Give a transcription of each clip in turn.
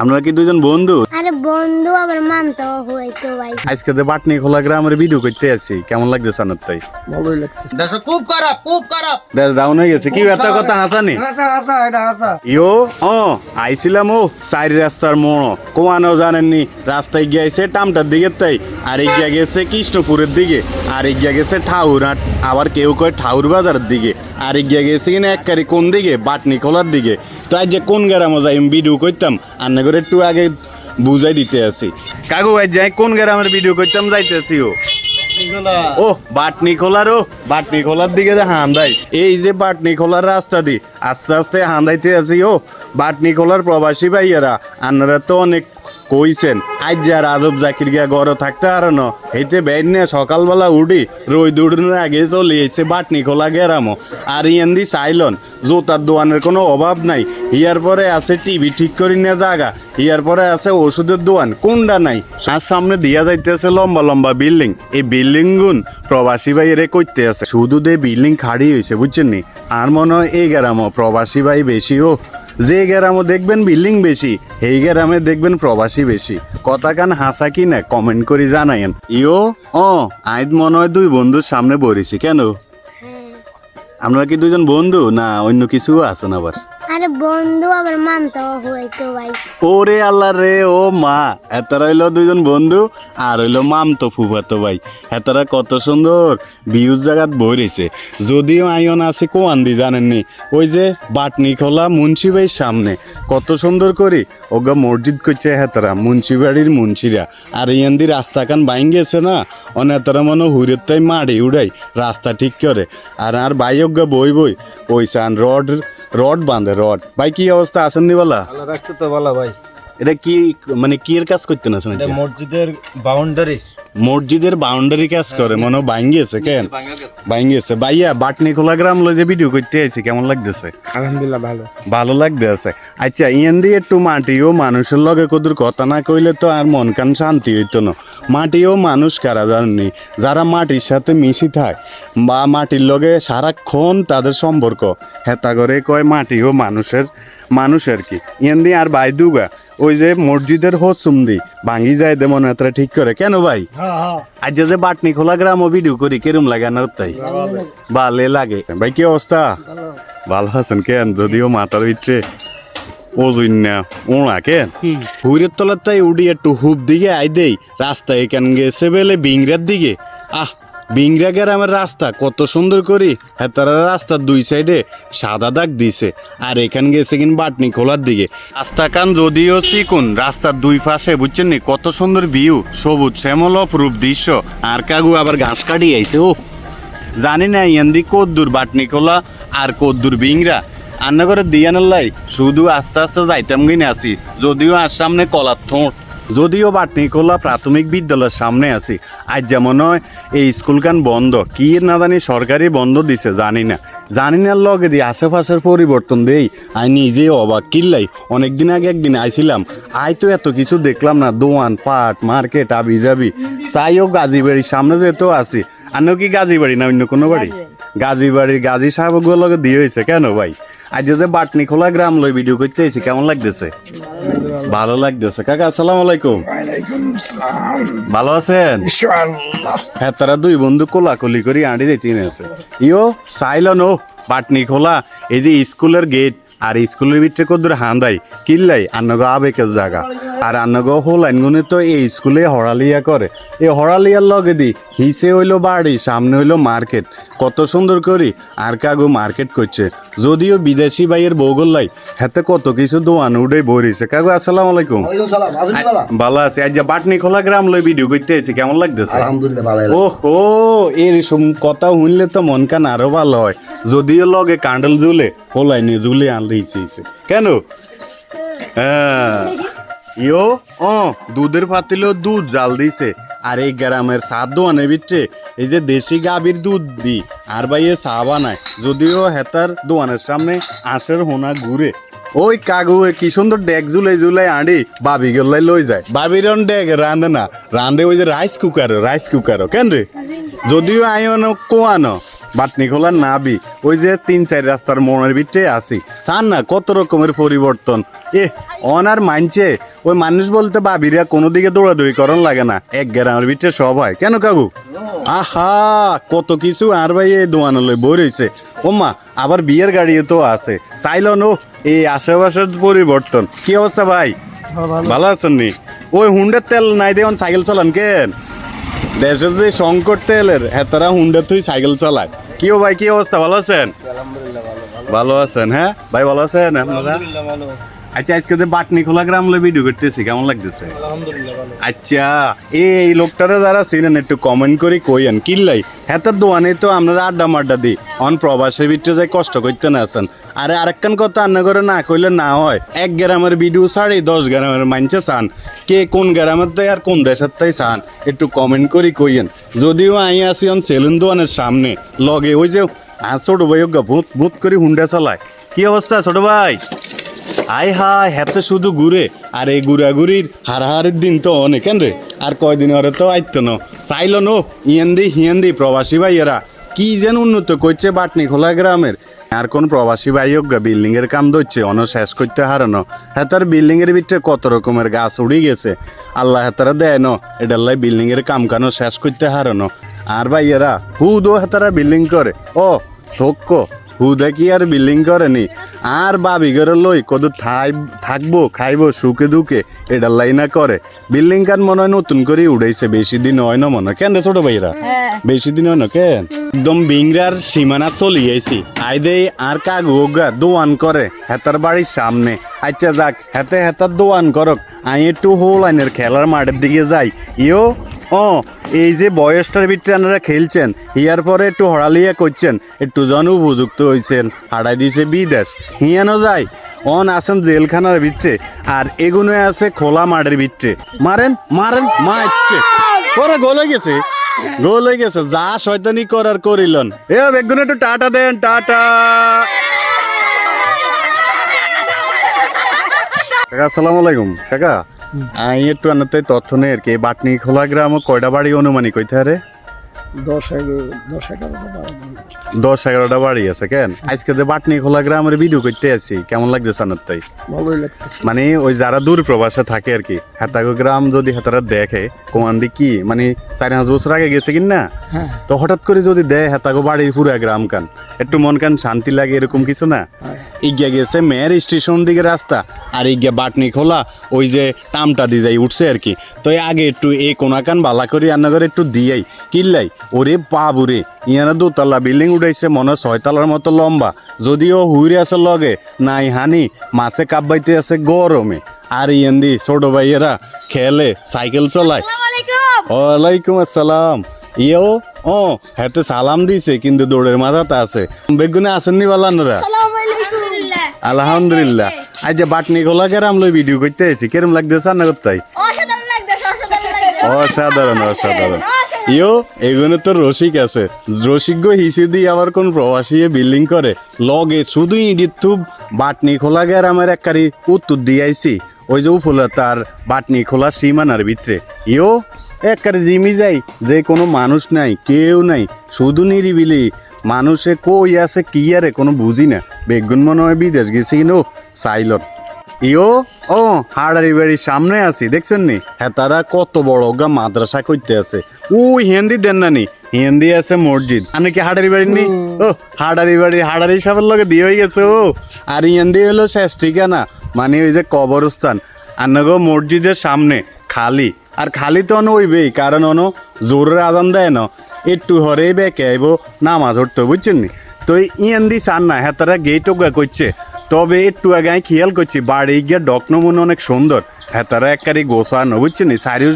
আমরা কি দুজন বন্ধু? আরে বন্ধু আবার মানতে হইতো ভাই। আজকে যে বাটনি খোলা গ্রামের ভিডিও করতে আছি, কেমন লাগছে সানত তাই? ভালোই লাগতেছে। দেশ খুব খারাপ, খুব খারাপ। দেশ ডাউন হয়ে গেছে। কি একটা কথা হাসানি হাসা হাসা এটা হাসা। ইয়ো আইছিলাম সাইড রাস্তার মোড় কোয়ানো জানেননি, রাস্তায় গিয়েছে টামটার দিকে তাই, আর এগিয়ে গেছে কৃষ্ণপুরের দিকে, আর এগিয়ে গেছে ঠাউরহাট, আবার কেউ কয় ঠাউর বাজারের দিকে, আর এগিয়ে গেছে কিনা এককারি কোন দিকে বাটনি খোলার দিকে। তো আজ যে কোন গ্রামে যাই আমি ভিডিও করতাম আর না করে একটু আগে বুঝাই দিতে আছি। কাকু আজ যাই কোন গ্রামের ভিডিও করতাম যাইতেছি ও বাটনি খোলার দিকে যে হান্দাই, এই যে বাটনি খোলার রাস্তা দি আস্তে আস্তে হান্দাইতে আছি। বাটনি খোলার প্রবাসী ভাইয়েরা আপনারা তো অনেক কইছেন আজ যার আজব জাকির গিয়া ঘরে থাকতে আর ন হেতে বের নিয়ে সকালবেলা উঠি রোদ উড়ানোর আগে চলে এসে বাটনি খোলা গেরামো। আর ইয়ান্দি চাইলন জোতার দোকানের কোনো অভাব নাই, ইয়ার পরে আছে টিভি ঠিক করি নিয়ে জায়গা, ইয়ার পরে আছে ওষুধের দোকান, কোনটা নাই। আর সামনে দিয়া যাইতেছে লম্বা লম্বা বিল্ডিং, এই বিল্ডিং গুন প্রবাসী ভাই এরে করতে আছে। শুধু দে বিল্ডিং খাড়ি হয়েছে বুঝছেন নি। আর মনে হয় এই গ্রামও প্রবাসী ভাই বেশি, যে গ্রামে দেখবেন বিল্ডিং বেশি এই গ্রামে দেখবেন প্রবাসী বেশি। কথা কান হাসা কি না কমেন্ট করে জানাইন। আজ মনে হয় দুই বন্ধুর সামনে বলেছি কেন? আমরা কি দুজন বন্ধু না অন্য কিছু আছেন আবার? আরে বন্ধু আবার মানতে হইতো ভাই। ওরে আল্লাহ রে, ও মা, এতারা হইলো দুইজন বন্ধু আর হইলো মামতো ফুফাতো ভাই। এতারা কত সুন্দর ভিউজ জায়গাত বই রয়েছে। যদিও আইন আছে কোয়ান্দি জানেননি, ওই যে বাটনি খোলা মুন্সিবাড়ির সামনে কত সুন্দর করে ওগা মসজিদ করছে হেতারা, মুন্সিবাড়ির মুন্সিরা। আর ইয়ান্দি রাস্তাখান বাইন গেছে না, অনেতারা মনে হুরের তাই মাড়ি উড়াই রাস্তা ঠিক করে। আর ভাই ওগা বই ওই সান রড বাঁধে রড। ভাই কি অবস্থা আছেন নি বলা? ভালো রাখছে তো বলা ভাই। এটা কি মানে কি এর কাজ করতে না শুনে? এটা মসজিদের বাউন্ডারি কাজ করে মনে ভাঙ্গিয়েছে কেন? ভাঙ্গিয়েছে ভাইয়া বাটনি খোলা গ্রাম লই যে ভিডিও করতে আইছি, কেমন লাগতেছে? আলহামদুলিল্লাহ ভালো লাগতেছে। আচ্ছা ইয়ান দিয়ে একটু মাটিও মানুষের লগে কদুর কথা না কইলে তো আর মন কান শান্তি হইতো না। মাটিও মানুষ কারা জানেননি, যারা মাটির সাথে মিশি থাকে বা মাটির লগে সারাক্ষণ তাদের সম্পর্ক হেতা করে কয় মাটিও মানুষের কি। ইয়ান দিয়ে আর ভাই দুগা ওই যে মসজিদের হোসুম দি ভাঙ্গি যায় দে মনে হয় ঠিক করে কেন ভাই? আজ যে বাটনি খোলা গ্রাম ভিডিও করি কেরম লাগে না? তাই ভালো লাগে। ভাই কি অবস্থা? ভালো আছেন কেন? যদিও মাথার ভিতরে ওজন না ওনা কেন হুইরের তলার তাই উড়ি একটু হুপ দিকে আই দেই রাস্তা এখান গেছে বেলে বিংরার দিকে। বিংরা গ্রামের রাস্তা কত সুন্দর করি হেতারা রাস্তার দুই সাইডে সাদা দাগ দিছে, আর এখান গেছে কিন বাটনি খোলার দিকে। রাস্তা কান যদিও চিকুন, রাস্তার দুই পাশে বুঝছেন নি কত সুন্দর ভিউ, সবুজ শ্যামল অপরূপ দৃশ্য। আর কাগু আবার ঘাস কাটি আইছে। জানি না ইয়ান্দি কদ্দুর বাটনি খোলা আর কদ্দুর বিংরা আন্না করে দিয়ানের লাই শুধু আস্তে আস্তে যাইতাম কিনে আছি। যদিও আর সামনে কলার ঠোঁট, যদিও বাটনি খোলা প্রাথমিক বিদ্যালয়ের সামনে আছি। আজ যেমন হয় এই স্কুলখান বন্ধ, কি না জানি সরকারি বন্ধ দিছে জানি না লগে দিয়ে আশেপাশের পরিবর্তন দেই আই নিজে অবাক কিল্লাই। অনেকদিন আগে একদিন আইছিলাম, আই তো এত কিছু দেখলাম না, দোয়ান পাট মার্কেট আবি যাবি। তাইও গাজীবাড়ির সামনে যেতেও আছি। আর কি গাজীবাড়ি না অন্য কোনো বাড়ি? গাজীবাড়ির গাজী সাহেবগুলো লগে দিয়ে হয়েছে কেন ভাই? আজ যে বাটনি খোলা গ্রাম লই ভিডিও করতে আইছি, কেমন লাগতেছে? ভালো লাগতেছে। কাকা আসসালামু আলাইকুম। ভালো আছেন? হ্যাঁ, তারা দুই বন্ধু কোলাকুলি করে আঁড়ি দিতে আছে। চাইল বাটনি খোলা এই যে স্কুলের গেট, আর স্কুলের ভিতরে কদ্দুর হান্দাই কিল্লাই আন্নগো আবেকের জায়গা। আর আন্নগো হোলাইন গুনে তো এই স্কুলে হরালিয়া করে। এই হরালিয়ার লগে দি হিসে হইলো বাড়ি, সামনে হইলো মার্কেট, কত সুন্দর করি আর কাগু মার্কেট করছে। যদিও বিদেশি ভাইয়ের বৌগল্লাই হাতে কত কিছু দোয়ান উঠে বইছে। কাগু আসসালামু আলাইকুম। ভালো আছে। আজ বাটনি খোলা গ্রাম লই ভিডিও করতে আছি, কেমন লাগতেছে? ওহো, এরকম কথা শুনলে তো মন কান আরো ভালো হয়। যদিও লগে কান্ডেল ঝুলে হোলাইনি ঝুলে আনলে ইচ্ছে কেন? দুধের পাতিলেও দুধ জাল দিছে। আর এই গ্রামের চা দোয়ানের ভিতরে এই যে দেশি গাভীর দুধ দি আর ভাইয়ে চা বানায়। যদিও হেতার দোয়ানের সামনে আঁশের হোনা ঘুরে। ওই কাগু কি সুন্দর ডেক জুলাই আঁড়ি বাবি গেলাই লই যায়। বাবির ডেক রাঁধে না, রাঁধে ওই যে রাইস কুকারও কেন রে? যদিও আইন কোয়ানো বাটনি খোলার নাবি ওই যে 3-4 রাস্তার মোড়ের ভিতরে আছি চান না কত রকমের পরিবর্তন অনার মানছে ওই মানুষ বলতে বাবিরা কোনো দিকে দৌড়াদৌড়ি করন লাগে না এক গ্রামের ভিতরে সব হয় কেন কাকু আহা কত কিছু আর ভাই এই দোয়ানলৈ বই রয়েছে ওমা আবার বিয়ের গাড়িও তো আছে চাইলো নো এই আশেপাশের পরিবর্তন কি অবস্থা ভাই ভালো আছেন নি ওই হুন্ডার তেল নাই দেন সাইকেল চালান কেন দেশের যে সংকট তেলের হেতারা হুন্ডার তুই সাইকেল চালায় কি ও ভাই কি অবস্থা ভালো আছেন ভালো আছেন হ্যাঁ ভাই ভালো আছেন আপনারা আচ্ছা আজকে যে বাটনি খোলা গ্রাম লই ভিডিও করতেছি কেমন লাগতেছে আচ্ছা এই লোকটারা যারা চিনেন একটু কমেন্ট করে কইয়েন কিল্লাই হেতার দোয়ানে তো আপনারা আড্ডা মাড্ডা দিই অন প্রবাসের ভিতরে যাই কষ্ট করতে না আছেন আরে আরেকখান কথা রান্না করে না কইলে না হয় 1 গ্রামের ভিডিও ছাড়ি 10 গ্রামের মানছে চান কে কোন গ্রামের তাই আর কোন দেশের তাই চান একটু কমেন্ট করে কইয়েন যদিও আই আসি অন সেলুন দোয়ানের সামনে লগে ওই যে ছোট ভাই ভূত ভূত করে হুন্ডা চালায় কি অবস্থা ছোট ভাই আয় হায় হাতে শুধু ঘুরে আর এই ঘুরাঘুরির হারাহারির দিন তো অনেক কেন রে আর কয়দিন ওরে তো আইতো ন চাইল নো হিয়েন্দি প্রবাসী ভাইয়েরা কি যেন উন্নত করছে বাটনি খোলা গ্রামের আর কোন প্রবাসী ভাই বিল্ডিং এর কাম ধরছে অন শেষ করতে হারানো হেতার বিল্ডিং এর ভিতরে কত রকমের গাছ উড়ে গেছে আল্লাহ হেতারা দেয় ন এটাল্লাই বিল্ডিং এর কাম কানো শেষ করতে হারানো আর ভাইয়েরা হুদো হেতারা বিল্ডিং করে ও থক্ক হুদা কি আর বিল্ডিং করেনি আর বাবি ঘরে লই কত থাকবো খাইবো সুখে দুঃখে এটার লাইনা করে বিল্ডিং কান মনে হয় নতুন করে উড়াইছে বেশি দিন হয় না মনে হয় কেন ছোট ভাইরা বেশি দিন হয় না কেন একদম বিংরার সীমানা চলি আইছি আইদে আর কাগু গা দোয়ান করে হেতার বাড়ির সামনে আচ্ছা যাক হেতার দোয়ান করক আই একটু হোল আইনের খেলার মাঠের দিকে যাই ইও এই যে বয়সটার ভিতরে আপনারা খেলছেন ইয়ার পরে একটু হড়ালিয়া করছেন একটু জন উপযুক্ত হয়েছেন হারাই দিয়েছে বিদেশ হিয়ানো যায় অন আছেন জেলখানার ভিতরে আর এগুলো আছে খোলা মাঠের ভিতরে মারেন মারছে পরে গোল হয়ে গেছে যা শয়তানি করার করিলেন বেগুন একটু টাটা দেন টাটা কাকা আসসালামু আলাইকুম কাকা আমি একটু আনাতে তথ্য নেই আর কি বাটনি খোলা গ্রাম কয়টা বাড়ি অনুমানিক কইতে হারে 10-11টা বাড়ি আছে কেন আজকে যে বাটনি খোলা গ্রামের ভিডিও করতে আছি কেমন লাগছে সানার তাই ভালোই লাগতেছে মানে ওই যারা দূর প্রবাসে থাকে আর কি হেতাগো গ্রাম যদি হেতারা দেখে কোমান্দি কি মানে 4-5 বছর আগে গেছে কিনা তো হঠাৎ করে যদি দেয় হেতাগো বাড়ির পুরা গ্রাম কান একটু মন কান শান্তি লাগে এরকম কিছু না ইগিয়া গেছে মেয়ের স্টেশন দিকে রাস্তা আর ইগিয়া বাটনি খোলা ওই যে টামটা দিয়ে যাই উঠছে আর কি তো আগে একটু এই কোনাকান বালা করি রান্না করে একটু দিয়াই কিল্লাই ওরে বাবুরে ইয়ানা 2তলা বিল্ডিং উঠাইছে মনে 6 তলার মতো লম্বা যদিও হুইরে আছে লগে নাই হানি মাছে কাব্বাইতে আছে গরমে আর ইয়ান্দি ছোট ভাইয়েরা খেলে সাইকেল চলায় ওয়ালাইকুম আসসালাম হেতে সালাম দিছে কিন্তু দৌড়ের মাথাতে আছে বেগুনে আসেননি বালানরা আলহামদুলিল্লাহ আজ যে বাটনি খোলা গ্রাম লই ভিডিও করতে আছি কেরম লাগতেছে না করতাই অসাধারণ এগুলো তো রসিক আছে রসিক হিসে দিয়ে আবার কোন প্রবাসী বিল্ডিং করে লগে শুধু ইডির থুব বাটনি খোলা গ্রামের এককারি উত্তর দিয়ে আইছি ওই যে উফুলা তার বাটনি খোলা সীমানার ভিতরে একবারে জিমি যাই যে কোনো মানুষ নাই কেউ নাই শুধু নিরিবিলি মানুষে কই আছে কি আরে কোনো বুঝি না বেগুন মনে হয় বিদেশ গেছি কিনো সাইলট হাড়ারি বাড়ির সামনে আছি দেখছেন নি হ্যাঁ তারা কত বড় গা মাদ্রাসা করতে আছে ওই হিন্দি দেন না নি হিন্দি আছে মসজিদ আমি কি হাড়ারি বাড়ি নি হাড়ারি সাহেবের লগে দিয়ে হয়ে গেছে আর হিন্দি হলো শেষ ঠিকানা মানে ওই যে কবরস্থান আন্নাগো মসজিদের সামনে খালি আর খালি তো হইবেই কারণ জোরের আজান দেয় না একটু হরেই বেঁকে আইব নামাজ ধরতে বুঝছেন নি তো ইয়ান্দি চান না হ্যাঁ তারা গেট করছে তবে একটু আগে আমি খেয়াল করছি বাড়ি গিয়ে ডক নমুনা অনেক সুন্দর হ্যাঁ তারা একবারে গোছানো বুঝছেন নি চারিও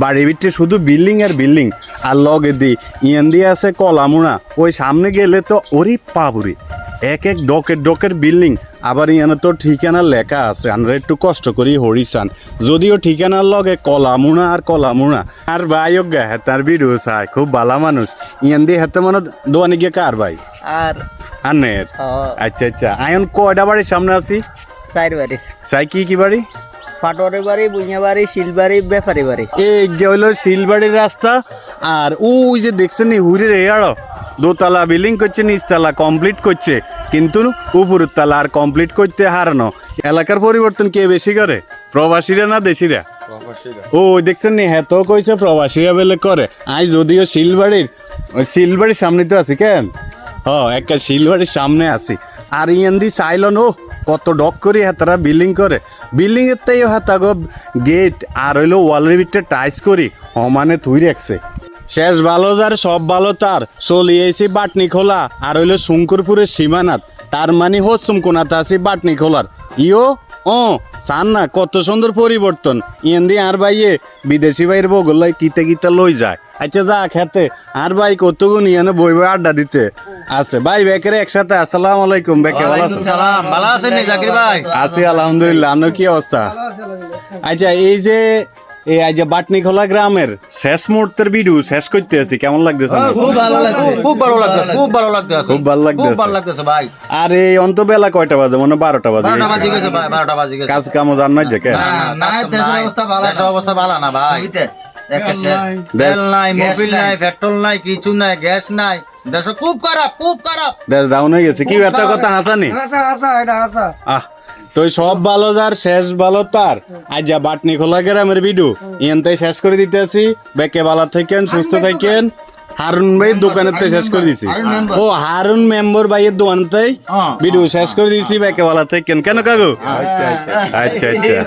বাড়ির ভিতরে শুধু বিল্ডিং আর বিল্ডিং আর লগে দি ইয়ান্দি আছে কলামুড়া ওই সামনে গেলে তো ওরি পাবুরি এক ডকের বিল্ডিং আবার ইয়ানে তো ঠিকানার লেখা আছে আমরা একটু কষ্ট করি হরিসান যদিও ঠিকানার লগে কলামুনা আর ভাই গা হেতার ভিডিও চাই খুব ভালো মানুষ ইয়ান দিয়ে হেতে মানে দোয়ানি গিয়ে কার ভাই আর আনের আচ্ছা আয়ন কয়টা বাড়ির সামনে আছি 4 বাড়ির চাই কি বাড়ি পাটোয়ারি বাড়ি বুইয়া বাড়ি শিলবাড়ি ব্যাপারী বাড়ি এই হইলো শিলবাড়ির রাস্তা আর ওই যে দেখছেন নি হুইরের এড়ো দোতলা বিল্ডিং করছে, নিচতলা কমপ্লিট করছে, কিন্তু উপরের তলা আর কমপ্লিট করতে হারানো। এলাকার পরিবর্তন কে বেশি করে, প্রবাসীরা না দেশিরা? ও দেখছেন নি, হ্যাঁ তো কইছে প্রবাসীরা বেলে করে। আই যদিও শিলবাড়ির সামনে তো আছি কেন, একটা শিলবাড়ির সামনে আছি। আর ইয়ান্দি চাইলন ও কত ডক করি হাতারা বিল্ডিং করে, বিল্ডিং এর তাই হাতাগো গেট আর হইলো ওয়ালের ভিতরে টাইস করি সমানে থুই রাখছে। শেষ ভালো যার সব ভালো তার, চলিয়েছি বাটনি খোলা আর হইলো শঙ্করপুরের সীমানাত, তার মানে হচ্ছুম কোনাতে আছি বাটনি খোলার। ইও চান না কত সুন্দর পরিবর্তন। ইয়ান্দি আর ভাইয়ে বিদেশি ভাইয়ের বগলাই কিতে কিতে লই যায়। আচ্ছা যা খেতে আর ভাই কতগুণ ইয়ানে বই বই আড্ডা দিতে আছে। ভাই বেকের একসাথে আসসালামু আলাইকুম। বেকে ভালো আছেন? সালাম, ভালো আছেন নি জাকির ভাই? আছি আলহামদুলিল্লাহ। আপনার কি অবস্থা? আচ্ছা এই যে এই যে বাটনি খোলা গ্রামের শেষ মুহূর্তের ভিডিও শেষ করতে আছি, কেমন লাগতেছে? খুব ভালো লাগছে, খুব ভালো লাগতেছে, খুব ভালো লাগতেছে, খুব ভালো লাগতেছে, খুব ভালো লাগতেছে ভাই। আর এই অন্তবেলা কয়টা বাজে? মনে 12টা বাজে। 12টা বাজে গেছে ভাই, 12টা বাজে গেছে। কাজ কামও জান নাই যে কে? না, দেশের অবস্থা ভালো, দেশের অবস্থা ভালো না ভাই। একটা শেষ, তেল নাই, মোবিল নাই, পেট্রোল নাই, কিছু নাই, গ্যাস নাই, দেশ খুব খারাপ, খুব খারাপ। দেশ ডাউন হয়ে গেছে। কি একটা কথা হাসানি? হাসা এটা হাসা। তো সব ভালো যার শেষ ভালো তার। আজ যা বাটনি খোলা গ্রামের ভিডিও ইয়ান্তাই শেষ করে দিতে আছি। বেকে ভালো থাকেন, সুস্থ থাকেন। হারুন ভাই দোকানের তে শেষ করে দিছি। ও হারুন মেম্বার ভাইয়ের দোকানতেই ভিডিও শেষ করে দিয়েছি। বেকে ভালো থাকেন। কেন কাকু? আচ্ছা আচ্ছা।